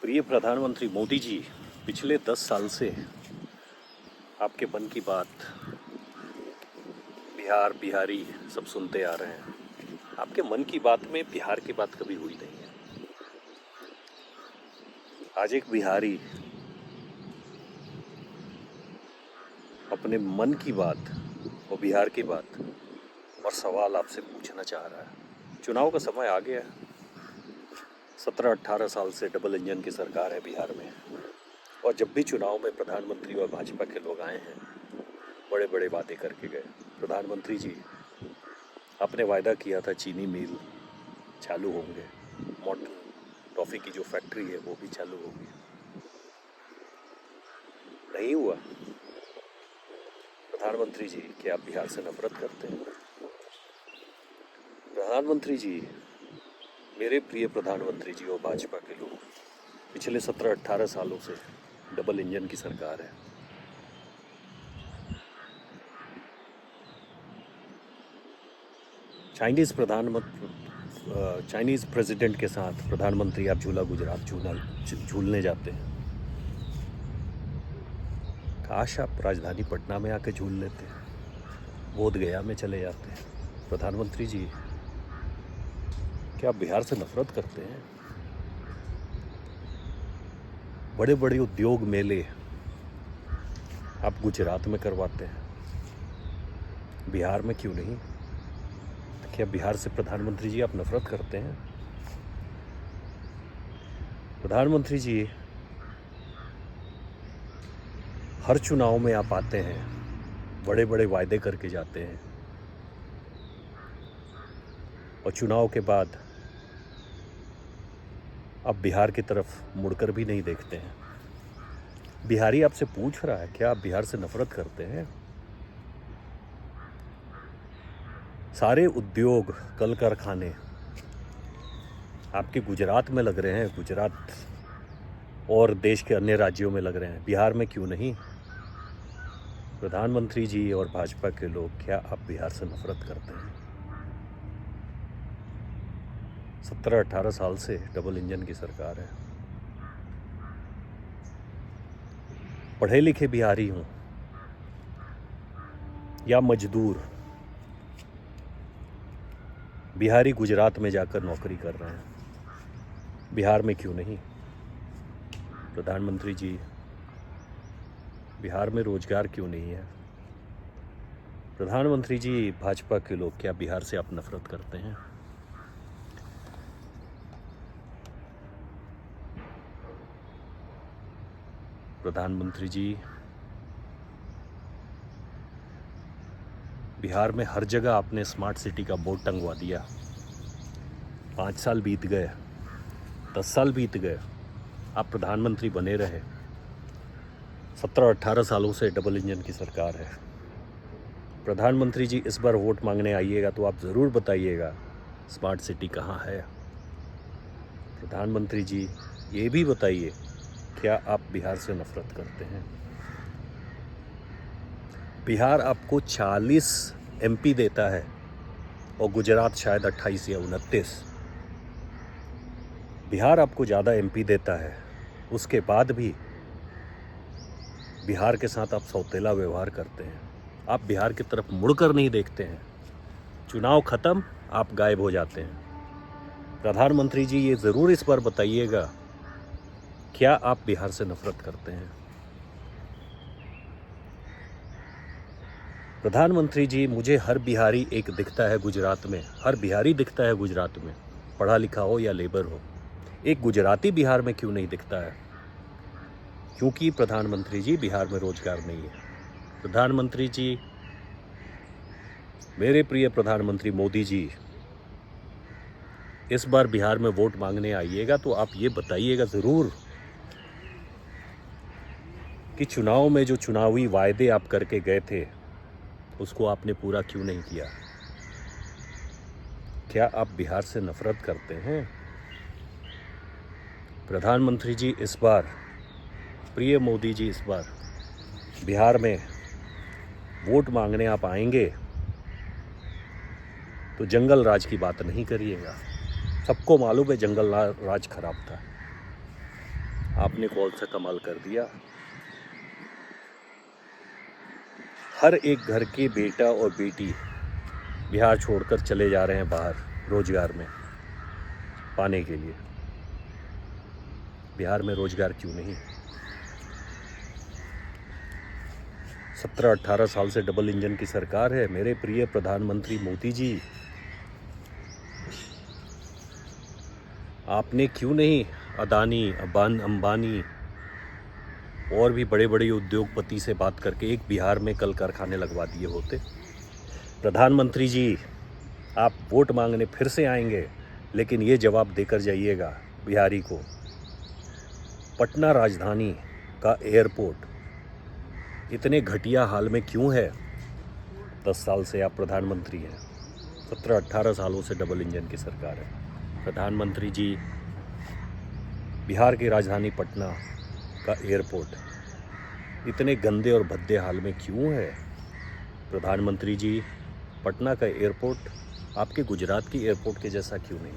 प्रिय प्रधानमंत्री मोदी जी, पिछले 10 साल से आपके मन की बात बिहार बिहारी सब सुनते आ रहे हैं। आपके मन की बात में बिहार की बात कभी हुई नहीं है। आज एक बिहारी अपने मन की बात और बिहार की बात और सवाल आपसे पूछना चाह रहा है। चुनाव का समय आ गया है। 17-18 साल से डबल इंजन की सरकार है बिहार में, और जब भी चुनाव में प्रधानमंत्री और भाजपा के लोग आए हैं, बड़े बड़े वादे करके गए। प्रधानमंत्री जी, आपने वायदा किया था चीनी मिल चालू होंगे, मॉडर्न टॉफ़ी की जो फैक्ट्री है वो भी चालू होगी। नहीं हुआ। प्रधानमंत्री जी, क्या आप बिहार से नफरत करते हैं? प्रधानमंत्री जी, मेरे प्रिय प्रधानमंत्री जी और भाजपा के लोग, पिछले 17-18 सालों से डबल इंजन की सरकार है। चाइनीज़ प्रेसिडेंट के साथ प्रधानमंत्री आप झूला गुजरात झूलने जाते हैं। काश आप राजधानी पटना में आके झूल लेते, बोध गया में चले जाते। प्रधानमंत्री जी, क्या आप बिहार से नफरत करते हैं? बड़े बड़े उद्योग मेले आप गुजरात में करवाते हैं, बिहार में क्यों नहीं? क्या बिहार से प्रधानमंत्री जी आप नफरत करते हैं? प्रधानमंत्री जी, हर चुनाव में आप आते हैं, बड़े बड़े वायदे करके जाते हैं, और चुनाव के बाद आप बिहार की तरफ मुड़कर भी नहीं देखते हैं। बिहारी आपसे पूछ रहा है, क्या आप बिहार से नफरत करते हैं? सारे उद्योग, कल कारखाने आपके गुजरात में लग रहे हैं, गुजरात और देश के अन्य राज्यों में लग रहे हैं, बिहार में क्यों नहीं? प्रधानमंत्री जी और भाजपा के लोग, क्या आप बिहार से नफरत करते हैं? 17-18 साल से डबल इंजन की सरकार है। पढ़े लिखे बिहारी हों या मजदूर, बिहारी गुजरात में जाकर नौकरी कर रहे हैं, बिहार में क्यों नहीं? प्रधानमंत्री जी, बिहार में रोजगार क्यों नहीं है? प्रधानमंत्री जी, भाजपा के लोग, क्या बिहार से आप नफरत करते हैं? प्रधानमंत्री जी, बिहार में हर जगह आपने स्मार्ट सिटी का बोर्ड टंगवा दिया। 5 साल बीत गए, 10 साल बीत गए, आप प्रधानमंत्री बने रहे। 17-18 सालों से डबल इंजन की सरकार है। प्रधानमंत्री जी, इस बार वोट मांगने आइएगा तो आप ज़रूर बताइएगा स्मार्ट सिटी कहाँ है। प्रधानमंत्री जी, ये भी बताइए, क्या आप बिहार से नफरत करते हैं? बिहार आपको 40 MP देता है और गुजरात शायद 28 या 29। बिहार आपको ज़्यादा MP देता है, उसके बाद भी बिहार के साथ आप सौतेला व्यवहार करते हैं। आप बिहार की तरफ मुड़कर नहीं देखते हैं। चुनाव ख़त्म, आप गायब हो जाते हैं। प्रधानमंत्री जी, ये ज़रूर इस बार बताइएगा, क्या आप बिहार से नफरत करते हैं? प्रधानमंत्री जी, मुझे हर बिहारी एक दिखता है गुजरात में, हर बिहारी दिखता है गुजरात में, पढ़ा लिखा हो या लेबर हो। एक गुजराती बिहार में क्यों नहीं दिखता है? क्योंकि प्रधानमंत्री जी, बिहार में रोजगार नहीं है। प्रधानमंत्री जी, मेरे प्रिय प्रधानमंत्री मोदी जी, इस बार बिहार में वोट मांगने आइएगा तो आप ये बताइएगा ज़रूर कि चुनाव में जो चुनावी वायदे आप करके गए थे, उसको आपने पूरा क्यों नहीं किया? क्या आप बिहार से नफरत करते हैं? प्रधानमंत्री जी, इस बार, प्रिय मोदी जी, इस बार बिहार में वोट मांगने आप आएंगे तो जंगल राज की बात नहीं करिएगा। सबको मालूम है जंगल राज खराब था। आपने कौन सा कमाल कर दिया। हर एक घर के बेटा और बेटी बिहार छोड़कर चले जा रहे हैं बाहर रोजगार में पाने के लिए। बिहार में रोजगार क्यों नहीं? 17-18 साल से डबल इंजन की सरकार है। मेरे प्रिय प्रधानमंत्री मोदी जी, आपने क्यों नहीं अदानी, अंबानी और भी बड़े बड़े उद्योगपति से बात करके एक बिहार में कल कारखाने लगवा दिए होते? प्रधानमंत्री जी, आप वोट मांगने फिर से आएंगे, लेकिन ये जवाब देकर जाइएगा बिहारी को, पटना राजधानी का एयरपोर्ट इतने घटिया हाल में क्यों है? 10 साल से आप प्रधानमंत्री हैं, 17-18 सालों से डबल इंजन की सरकार है। प्रधानमंत्री जी, बिहार की राजधानी पटना का एयरपोर्ट इतने गंदे और भद्दे हाल में क्यों है? प्रधानमंत्री जी, पटना का एयरपोर्ट आपके गुजरात की एयरपोर्ट के जैसा क्यों नहीं?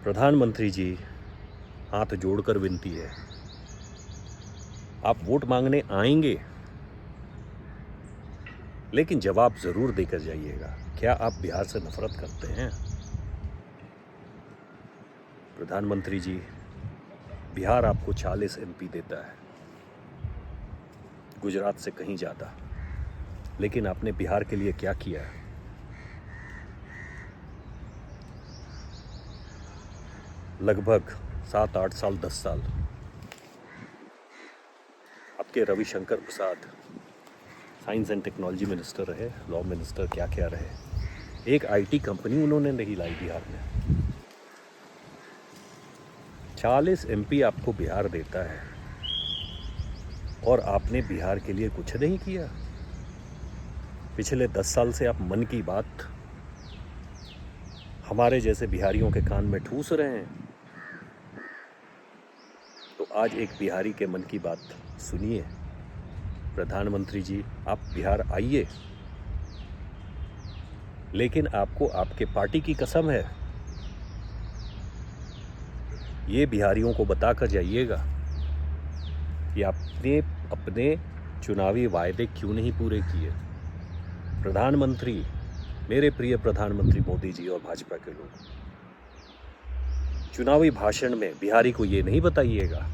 प्रधानमंत्री जी, हाथ जोड़कर विनती है, आप वोट मांगने आएंगे, लेकिन जवाब जरूर देकर जाइएगा। क्या आप बिहार से नफरत करते हैं? प्रधानमंत्री जी, बिहार आपको 40 MP देता है, गुजरात से कहीं ज़्यादा, लेकिन आपने बिहार के लिए क्या किया है? लगभग 7-8 साल, 10 साल आपके रविशंकर प्रसाद साइंस एंड टेक्नोलॉजी मिनिस्टर रहे, लॉ मिनिस्टर, क्या क्या रहे। एक IT कंपनी उन्होंने नहीं लाई बिहार में। 40 MP आपको बिहार देता है और आपने बिहार के लिए कुछ नहीं किया। पिछले 10 साल से आप मन की बात हमारे जैसे बिहारियों के कान में ठूस रहे हैं। तो आज एक बिहारी के मन की बात सुनिए। प्रधानमंत्री जी, आप बिहार आइए, लेकिन आपको आपके पार्टी की कसम है, ये बिहारियों को बताकर जाइएगा कि आपने अपने चुनावी वायदे क्यों नहीं पूरे किए। प्रधानमंत्री, मेरे प्रिय प्रधानमंत्री मोदी जी और भाजपा के लोग, चुनावी भाषण में बिहारी को ये नहीं बताइएगा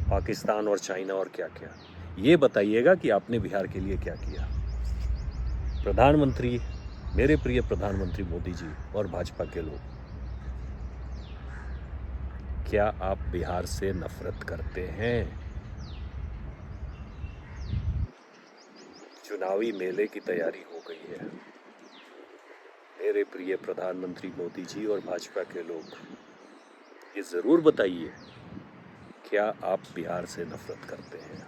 पाकिस्तान और चाइना और क्या क्या, ये बताइएगा कि आपने बिहार के लिए क्या किया। प्रधानमंत्री, मेरे प्रिय प्रधानमंत्री मोदी जी और भाजपा के लोग, क्या आप बिहार से नफरत करते हैं? चुनावी मेले की तैयारी हो गई है। मेरे प्रिय प्रधानमंत्री मोदी जी और भाजपा के लोग, ये ज़रूर बताइए, क्या आप बिहार से नफरत करते हैं?